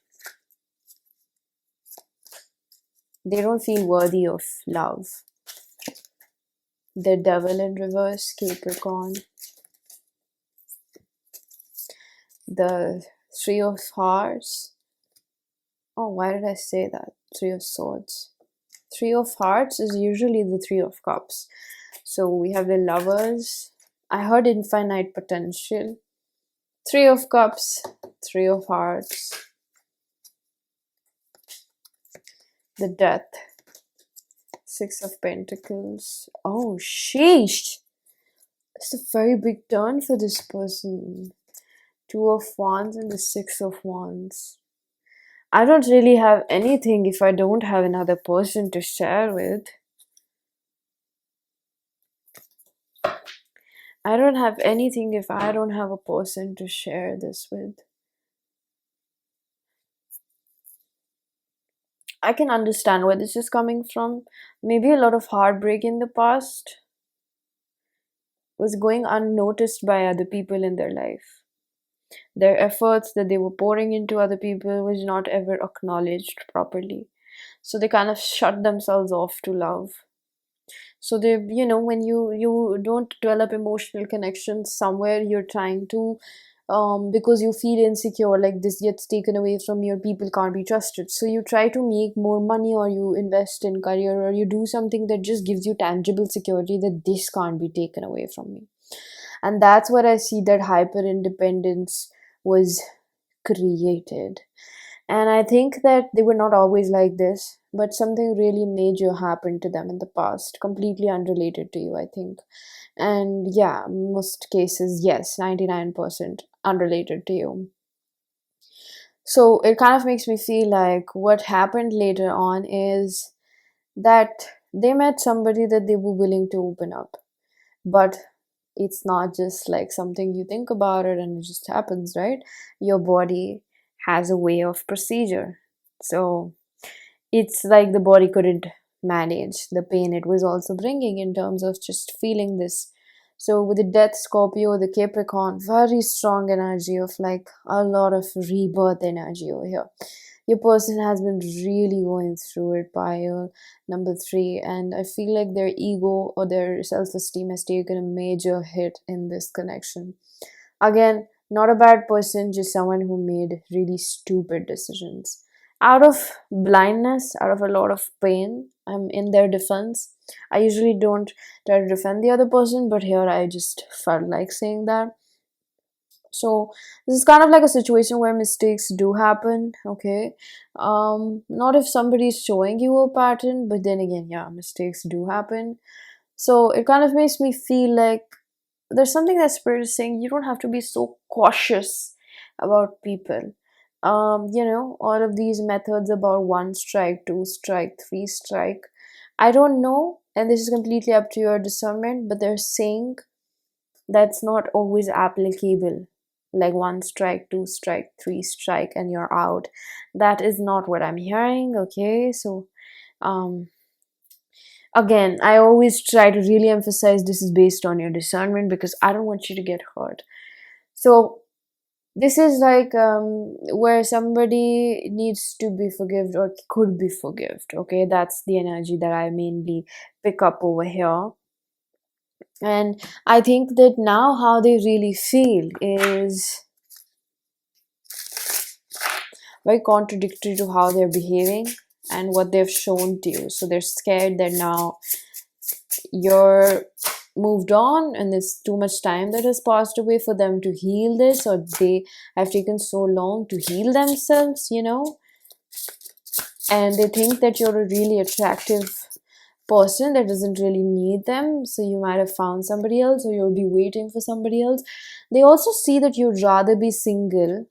They don't feel worthy of love. The Devil in reverse, Capricorn. The Three of Hearts. Oh, why did I say that? Three of Swords. Three of Hearts is usually the Three of Cups. So we have the Lovers. I heard infinite potential. Three of Cups, Three of Hearts. The Death. Six of Pentacles. Oh, sheesh. It's a very big turn for this person. Two of Wands and the Six of Wands. I don't really have anything if I don't have another person to share with. I don't have anything if I don't have a person to share this with. I can understand where this is coming from. Maybe a lot of heartbreak in the past was going unnoticed by other people in their life. Their efforts that they were pouring into other people was not ever acknowledged properly. So they kind of shut themselves off to love. So they, when you don't develop emotional connections somewhere, you're trying to because you feel insecure, like this gets taken away from you, people can't be trusted, so you try to make more money, or you invest in career, or you do something that just gives you tangible security that this can't be taken away from me. And that's where I see that hyper independence was created. And I think that they were not always like this, but something really major happened to them in the past, completely unrelated to you, I think. And yeah, most cases, yes, 99% unrelated to you. So it kind of makes me feel like what happened later on is that they met somebody that they were willing to open up. But it's not just like something you think about it and it just happens, right? Your body has a way of procedure. So it's like the body couldn't manage the pain it was also bringing in terms of just feeling this. So with the Death, Scorpio, the Capricorn, very strong energy of like a lot of rebirth energy over here. Your person has been really going through it by number 3, and I feel like their ego or their self-esteem has taken a major hit in this connection. Again, Not a bad person, just someone who made really stupid decisions. Out of blindness, out of a lot of pain, I'm in their defense. I usually don't try to defend the other person, but here I just felt like saying that. So this is kind of like a situation where mistakes do happen, okay? Not if somebody's showing you a pattern, but then again, yeah, mistakes do happen. So it kind of makes me feel like there's something that spirit is saying, you don't have to be so cautious about people. All of these methods about one strike, two strike, three strike, I don't know, and this is completely up to your discernment, but they're saying that's not always applicable, like one strike, two strike, three strike, and you're out. That is not what I'm hearing, okay? So um again, I always try to really emphasize this is based on your discernment, because I don't want you to get hurt. So this is like where somebody needs to be forgiven or could be forgiven, okay? That's the energy that I mainly pick up over here. And I think that now how they really feel is very contradictory to how they're behaving and what they've shown to you. So they're scared that now you're moved on and there's too much time that has passed away for them to heal this, or they have taken so long to heal themselves, and they think that you're a really attractive person that doesn't really need them, so you might have found somebody else or you'll be waiting for somebody else. They also see that you'd rather be single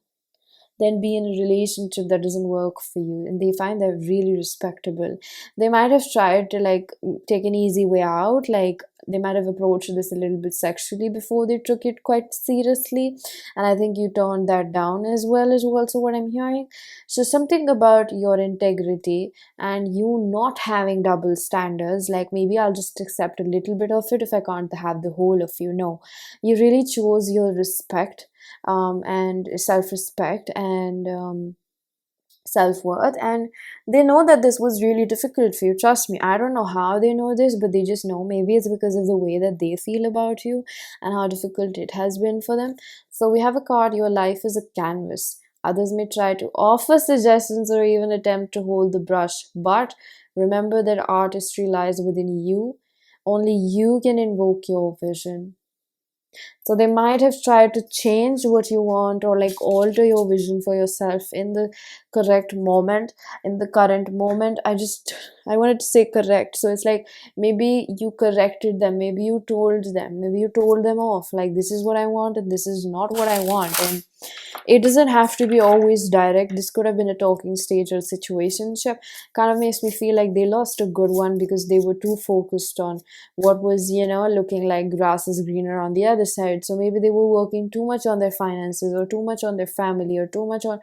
than be in a relationship that doesn't work for you, and they find that really respectable. They might have tried to like take an easy way out, like they might have approached this a little bit sexually before they took it quite seriously, and I think you turned that down as well, is also what I'm hearing. So something about your integrity and you not having double standards, like maybe I'll just accept a little bit of it if I can't have the whole of you. No, you really chose your respect, and self-respect, and self-worth, and they know that this was really difficult for you. Trust me, I don't know how they know this, but they just know. Maybe it's because of the way that they feel about you and how difficult it has been for them. So we have a card, your life is a canvas. Others may try to offer suggestions or even attempt to hold the brush, but remember that artistry lies within you. Only you can invoke your vision. So they might have tried to change what you want or like alter your vision for yourself in the correct moment, in the current moment. I wanted to say correct. So it's like maybe you corrected them, maybe you told them, maybe you told them off, like this is what I want and this is not what I want. And it doesn't have to be always direct. This could have been a talking stage or situationship. Kind of makes me feel like they lost a good one because they were too focused on what was, looking like grass is greener on the other side. So maybe they were working too much on their finances or too much on their family or too much on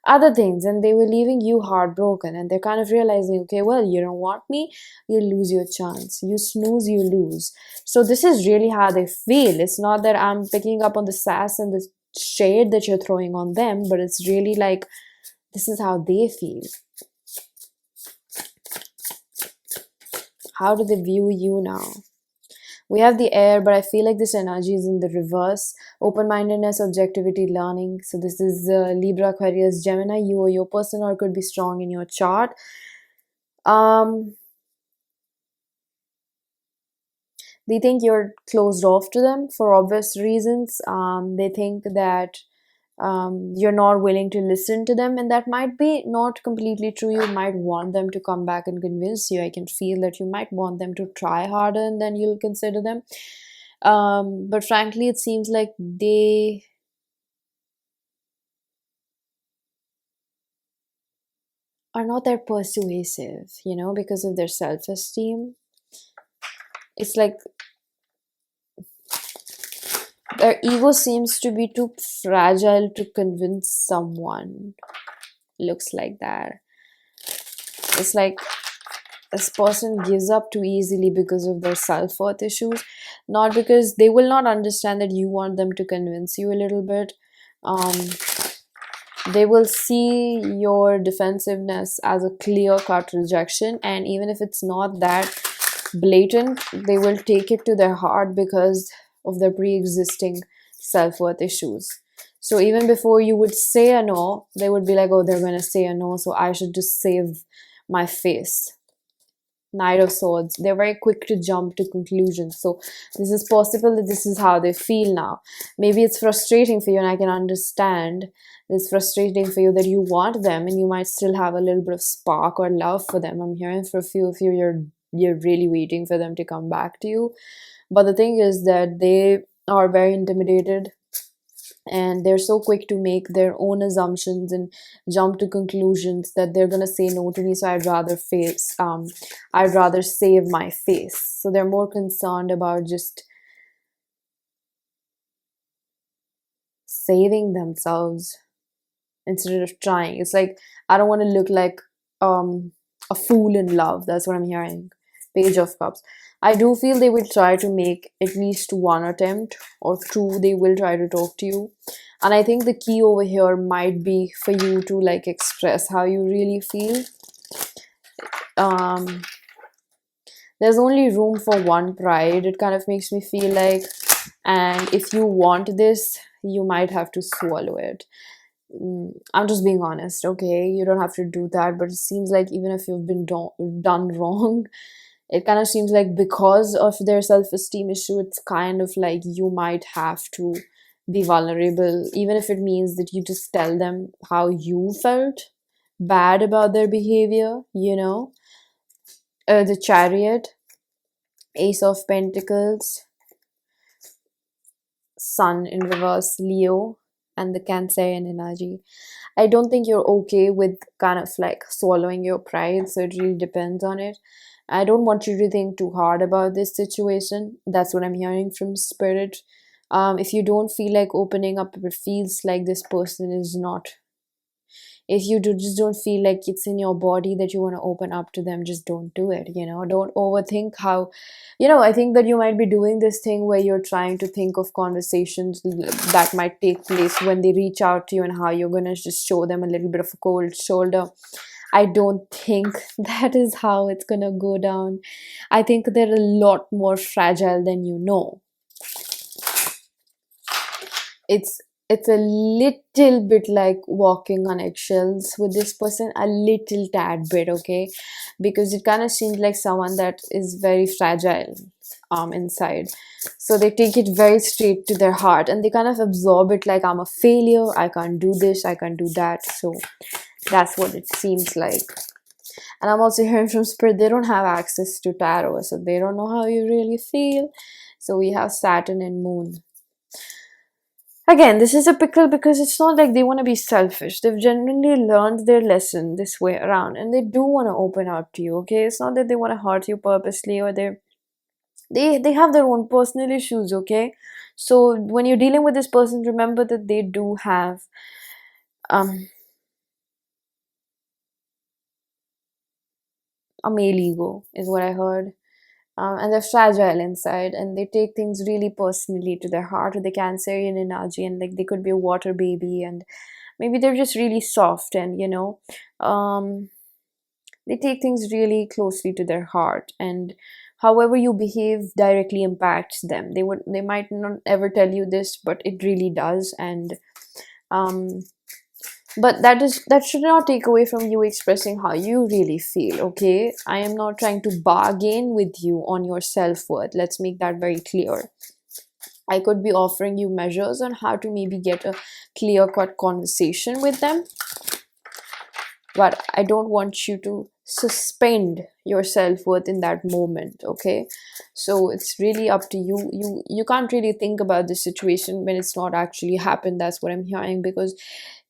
other things, and they were leaving you heartbroken, and they're kind of realizing, okay, well, you don't want me, you lose your chance, you snooze, you lose. So this is really how they feel. It's not that I'm picking up on the sass and the shade that you're throwing on them, but it's really like this is how they feel. How do they view you now? We have the air, but I feel like this energy is in the reverse. Open-mindedness, objectivity, learning. So this is Libra, Aquarius, Gemini. You or your person, or it could be strong in your chart. They think you're closed off to them for obvious reasons. They think that you're not willing to listen to them, and that might be not completely true. You might want them to come back and convince you. I can feel that you might want them to try harder and then you'll consider them. But frankly, it seems like they are not that persuasive, because of their self-esteem. It's like their ego seems to be too fragile to convince someone. Looks like that. It's like this person gives up too easily because of their self-worth issues, not because they will not understand that you want them to convince you a little bit. They will see your defensiveness as a clear-cut rejection, and even if it's not that blatant, they will take it to their heart because of their pre-existing self-worth issues. So even before you would say a no, they would be like, oh, they're going to say a no, so I should just save my face. Knight of Swords. They're very quick to jump to conclusions. So this is possible that this is how they feel now. Maybe it's frustrating for you, and I can understand it's frustrating for you that you want them and you might still have a little bit of spark or love for them. I'm hearing for a few of you, you're really waiting for them to come back to you. But the thing is that they are very intimidated, and they're so quick to make their own assumptions and jump to conclusions that they're gonna say no to me, so I'd rather save my face. So they're more concerned about just saving themselves instead of trying. It's like, I don't want to look like a fool in love. That's what I'm hearing. Page of Cups. I do feel they will try to make at least one attempt or two. They will try to talk to you. And I think the key over here might be for you to like express how you really feel. There's only room for one pride, it kind of makes me feel like. And if you want this, you might have to swallow it. I'm just being honest, okay? You don't have to do that, but it seems like even if you've been done wrong, it kind of seems like because of their self-esteem issue, it's kind of like you might have to be vulnerable, even if it means that you just tell them how you felt bad about their behavior, you know? The Chariot, Ace of Pentacles, Sun in reverse, Leo, and the Cancerian energy. I don't think you're okay with kind of like swallowing your pride, so it really depends on it. I don't want you to think too hard about this situation. That's what I'm hearing from Spirit. If you don't feel like opening up, if it feels like this person is not, if you just don't feel like it's in your body that you want to open up to them, just don't do it. Don't overthink how, I think that you might be doing this thing where you're trying to think of conversations that might take place when they reach out to you, and how you're going to just show them a little bit of a cold shoulder. I don't think that is how it's going to go down. I think they're a lot more fragile than you know. It's a little bit like walking on eggshells with this person, a little tad bit, okay? Because it kind of seems like someone that is very fragile inside. So they take it very straight to their heart, and they kind of absorb it like, I'm a failure, I can't do this, I can't do that. So that's what it seems like. And I'm also hearing from Spirit, they don't have access to tarot, so they don't know how you really feel. So we have Saturn and Moon. Again, this is a pickle because it's not like they want to be selfish. They've genuinely learned their lesson this way around, and they do want to open up to you, okay? It's not that they want to hurt you purposely, or they have their own personal issues, okay? So when you're dealing with this person, remember that they do have a male ego, is what I heard. And they're fragile inside, and they take things really personally to their heart, with the Cancerian energy, and like they could be a water baby, and maybe they're just really soft, and they take things really closely to their heart, and however you behave directly impacts them. They might not ever tell you this, but it really does. And but that should not take away from you expressing how you really feel, okay? I am not trying to bargain with you on your self-worth. Let's make that very clear. I could be offering you measures on how to maybe get a clear-cut conversation with them, but I don't want you to suspend your self-worth in that moment, okay? So it's really up to you. You can't really think about the situation when it's not actually happened. That's what I'm hearing, because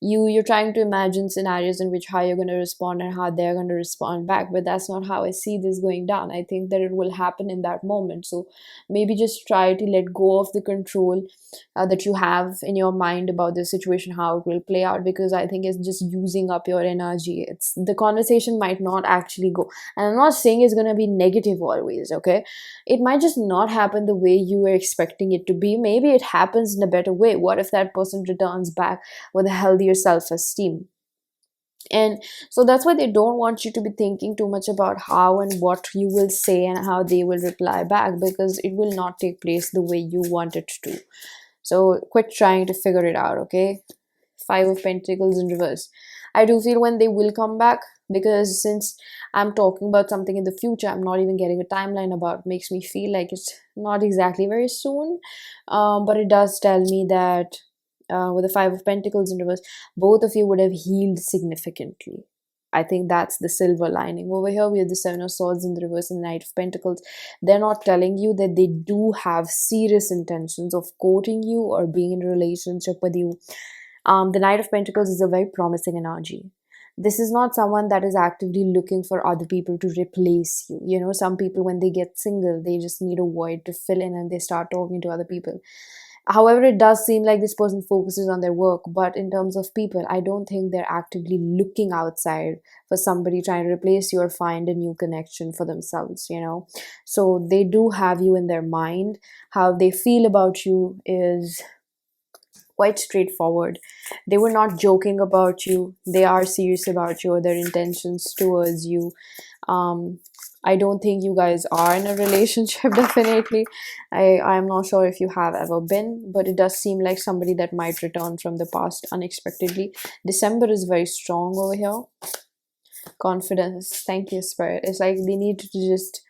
you're trying to imagine scenarios in which how you're going to respond and how they're going to respond back, but that's not how I see this going down. I think that it will happen in that moment. So maybe just try to let go of the control that you have in your mind about the situation, how it will play out, because I think it's just using up your energy. It's the conversation might not actually go, and I'm not saying it's going to be negative always, okay? It might just not happen the way you were expecting it to be. Maybe it happens in a better way. What if that person returns back with a healthier self-esteem? And so that's why they don't want you to be thinking too much about how and what you will say and how they will reply back, because it will not take place the way you want it to. So quit trying to figure it out, okay? Five of Pentacles in reverse. I do feel when they will come back, because since I'm talking about something in the future, I'm not even getting a timeline about it. Makes me feel like it's not exactly very soon. But it does tell me that with the Five of Pentacles in reverse, both of you would have healed significantly. I think that's the silver lining. Over here, we have the Seven of Swords in the reverse and the Knight of Pentacles. They're not telling you that they do have serious intentions of courting you or being in a relationship with you. The Knight of Pentacles is a very promising energy. This is not someone that is actively looking for other people to replace you. You know, some people, when they get single, they just need a void to fill in and they start talking to other people. However, it does seem like this person focuses on their work, but in terms of people, I don't think they're actively looking outside for somebody trying to replace you or find a new connection for themselves, you know. So they do have you in their mind. How they feel about you is quite straightforward. They were not joking about you. They are serious about you or their intentions towards you. Um, I don't think you guys are in a relationship, definitely. I'm not sure if you have ever been, but it does seem like somebody that might return from the past unexpectedly. December is very strong over here. Confidence. Thank you, Spirit. It's like they need to just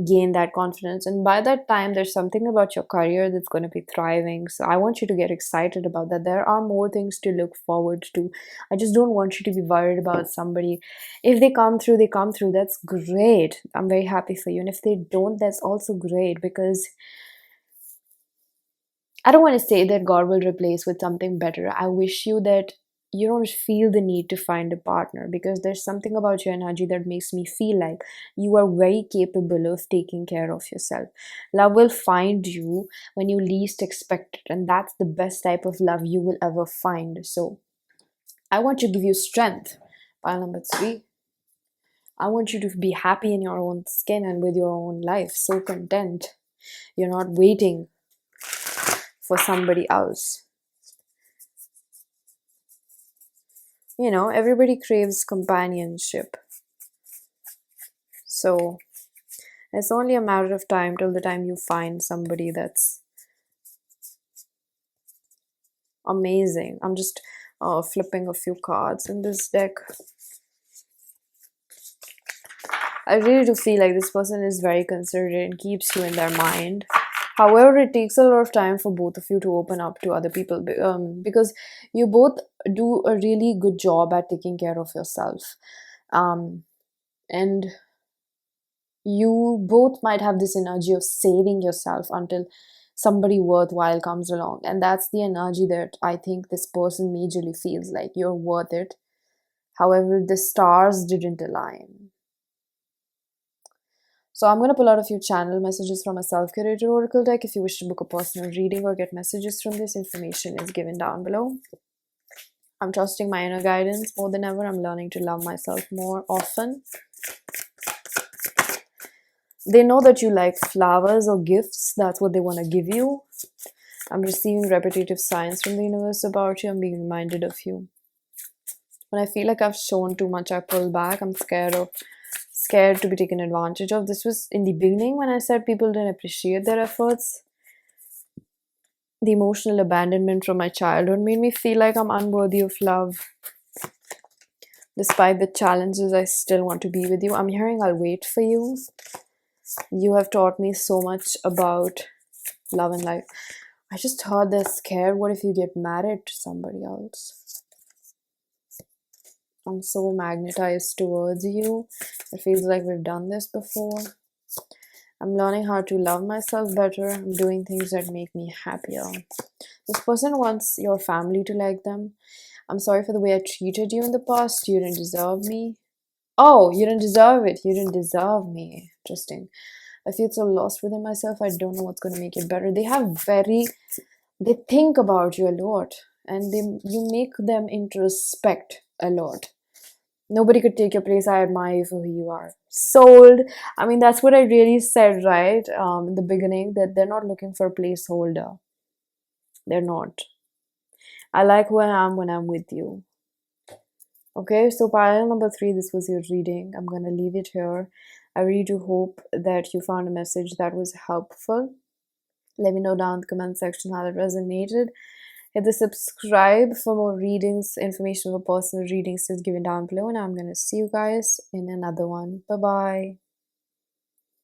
gain that confidence, and by that time there's something about your career that's going to be thriving. So I want you to get excited about that. There are more things to look forward to. I just don't want you to be worried about somebody. If they come through, they come through. That's great. I'm very happy for you. And if they don't, that's also great, because I don't want to say that God will replace with something better. I wish you that you don't feel the need to find a partner, because there's something about your energy that makes me feel like you are very capable of taking care of yourself. Love will find you when you least expect it, and that's the best type of love you will ever find. So I want to give you strength. Pile number 3. I want you to be happy in your own skin and with your own life, so content. You're not waiting for somebody else. You know, everybody craves companionship. So it's only a matter of time till the time you find somebody that's amazing. I'm just flipping a few cards in this deck. I really do feel like this person is very considerate and keeps you in their mind. However, it takes a lot of time for both of you to open up to other people, because you both do a really good job at taking care of yourself. And you both might have this energy of saving yourself until somebody worthwhile comes along. And that's the energy that I think this person majorly feels like. You're worth it. However, the stars didn't align. So I'm going to pull out a few channel messages from a self-curated oracle deck. If you wish to book a personal reading or get messages from this, information is given down below. I'm trusting my inner guidance more than ever. I'm learning to love myself more often. They know that you like flowers or gifts. That's what they want to give you. I'm receiving repetitive signs from the universe about you. I'm being reminded of you. When I feel like I've shown too much, I pull back. I'm scared to be taken advantage of. This was in the beginning when I said people didn't appreciate their efforts. The emotional abandonment from my childhood made me feel like I'm unworthy of love. Despite the challenges, I still want to be with you. I'm hearing I'll wait for you. You have taught me so much about love and life. I just heard they're scared. What if you get married to somebody else? I'm so magnetized towards you. It feels like we've done this before. I'm learning how to love myself better. I'm doing things that make me happier. This person wants your family to like them. I'm sorry for the way I treated you in the past. You didn't deserve me. Oh, you didn't deserve it. You didn't deserve me. Interesting. I feel so lost within myself. I don't know what's going to make it better. They think about you a lot, and you make them introspect a lot. Nobody could take your place. I admire you for who you are. Sold. I mean, that's what I really said, right? In the beginning, that they're not looking for a placeholder. They're not. I like who I am when I'm with you. Okay, so pile number 3, this was your reading. I'm going to leave it here. I really do hope that you found a message that was helpful. Let me know down in the comment section how it resonated. Hit the subscribe for more readings. Information for personal readings is given down below, and I'm gonna see you guys in another one. Bye bye.